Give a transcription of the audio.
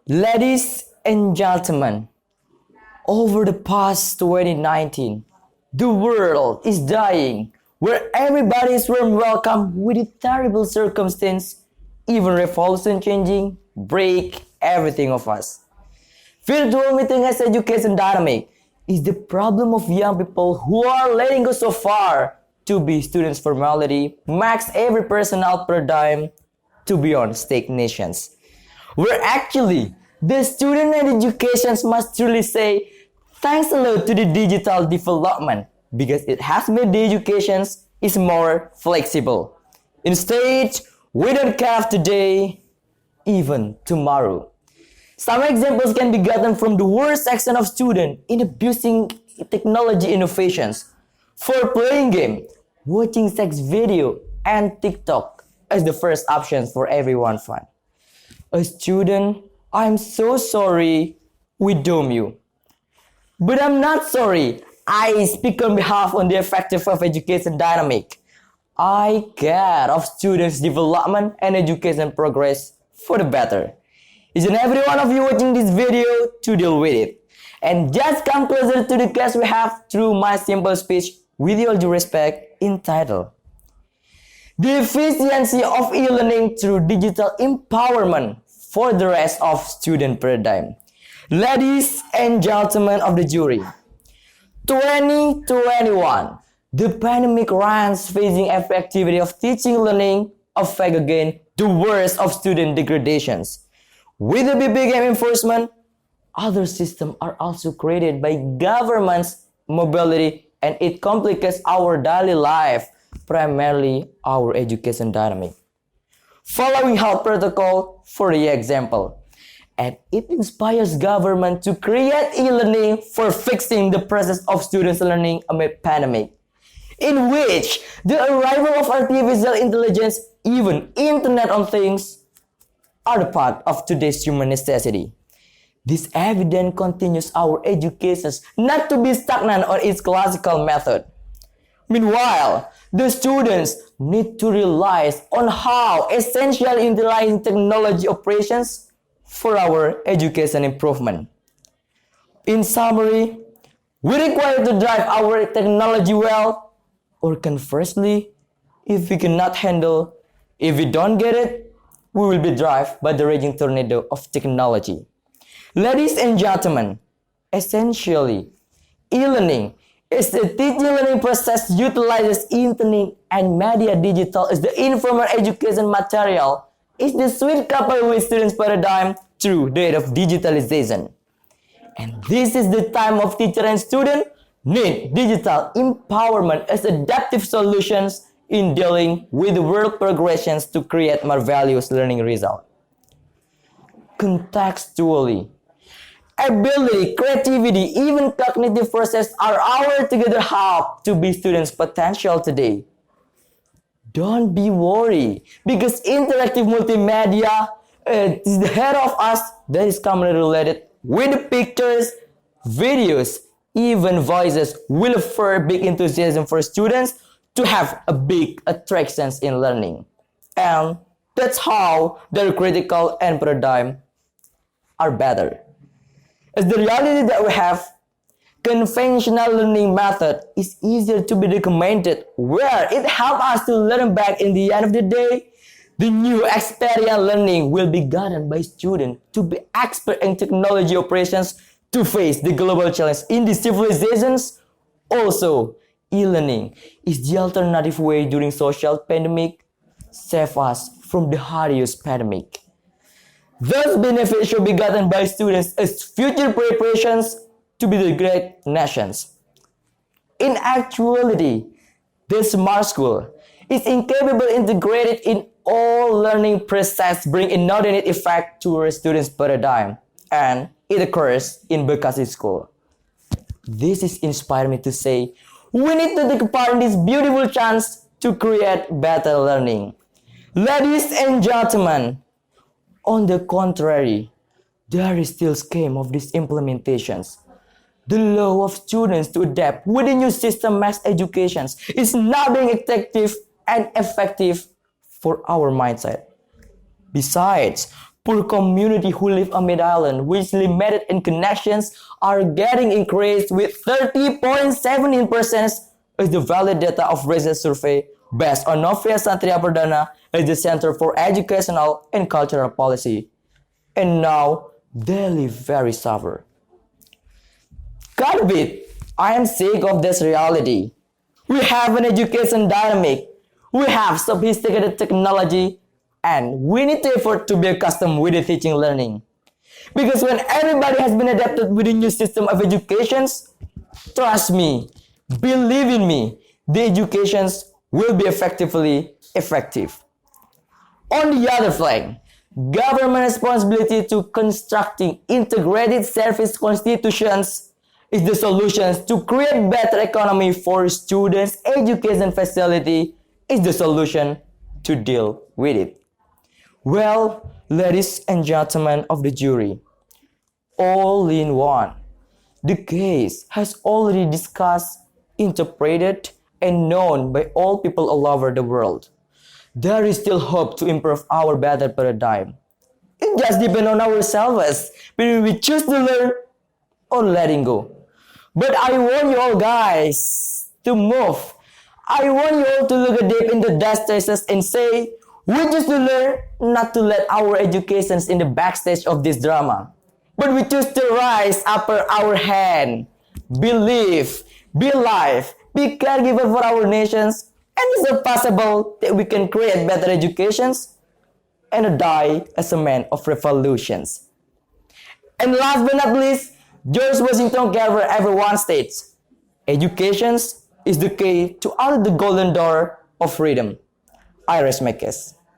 Ladies and gentlemen, over the past 2019, the world is dying, where everybody is warm welcome with a terrible circumstance, even revolution changing, break everything of us. Virtual meeting as education dynamic is the problem of young people who are letting go so far to be students formality, max every personal paradigm to beyond stagnations. Where actually the student and educations must truly say thanks a lot to the digital development because it has made the educations is more flexible. Instead, we don't care today, even tomorrow. Some examples can be gotten from the worst section of students in abusing technology innovations for playing game, watching sex video, and TikTok as the first options for everyone fun. A student, I'm so sorry we doom you. But I'm not sorry. I speak on behalf on the effective of education dynamic. I care of students' development and education progress for the better. Each and every one of you watching this video to deal with it. And just come closer to the class we have through my simple speech with all due respect entitled The Efficiency of E-Learning Through Digital Empowerment for the Rest of Student Paradigm. Ladies and gentlemen of the jury, 2021, the pandemic runs facing every activity of teaching learning affect again the worst of student degradations. With the BBM enforcement, other systems are also created by government's mobility and it complicates our daily life, primarily our education dynamic. Following health protocol for the example, and it inspires government to create e-learning for fixing the process of students learning amid pandemic, in which the arrival of artificial intelligence, even Internet of Things, are the part of today's human necessity. This evidence continues our educations not to be stagnant on its classical method. Meanwhile, the students need to realize on how essential utilizing technology operations for our education improvement. In summary, we require to drive our technology well, or conversely, if we cannot handle, if we don't get it, we will be driven by the raging tornado of technology. Ladies and gentlemen, essentially, e-learning is the teaching learning process utilizes internet and media digital as the informal education material is the sweet couple with students paradigm through the age of digitalization. And this is the time of teacher and student need digital empowerment as adaptive solutions in dealing with world progressions to create more values learning result. Contextually, ability, creativity, even cognitive process are our together help to be students' potential today. Don't be worried because interactive multimedia is the head of us that is commonly related with the pictures, videos, even voices will offer big enthusiasm for students to have a big attractions in learning. And that's how their critical and paradigm are better. As the reality that we have, conventional learning method is easier to be recommended where it helps us to learn back in the end of the day. The new experiential learning will be gotten by students to be expert in technology operations to face the global challenge in the civilizations. Also, e-learning is the alternative way during social pandemic save us from the hideous pandemic. Those benefits should be gotten by students as future preparations to be the great nations. In actuality, the smart school is incapable integrated in all learning process bring inordinate effect to a student's paradigm, and it occurs in Bekasi school. This is inspired me to say, we need to take part in this beautiful chance to create better learning. Ladies and gentlemen, on the contrary, there is still scheme of these implementations. The law of students to adapt with the new system mass educations is not being effective and effective for our mindset. Besides, Poor community who live on mid-island, which limited in connections, are getting increased with 30.17% is the valid data of recent survey based on Novia Satria Perdana at the Center for Educational and Cultural Policy. And now, they live very suffer. Cut a bit. I am sick of this reality. We have an education dynamic. We have sophisticated technology, and we need to effort to be accustomed with the teaching learning. Because when everybody has been adapted with the new system of educations, trust me, believe in me, the educations will be effective. On the other flank, government responsibility to constructing integrated service constitutions is the solution to create better economy for students. Education facility is the solution to deal with it. Well, ladies and gentlemen of the jury, all in one, the case has already discussed, interpreted, and known by all people all over the world. There is still hope to improve our better paradigm. It just depends on ourselves whether we choose to learn or letting go. But I want you all guys to move. I want you all to look deep in the dust traces and say, we choose to learn, not to let our educations in the backstage of this drama. But we choose to rise upper our hand, believe, be live, be caregiver for our nations, and is it possible that we can create better educations and die as a man of revolutions? And last but not least, George Washington Carver everyone states, education is the key to out the golden door of freedom. I rest my case.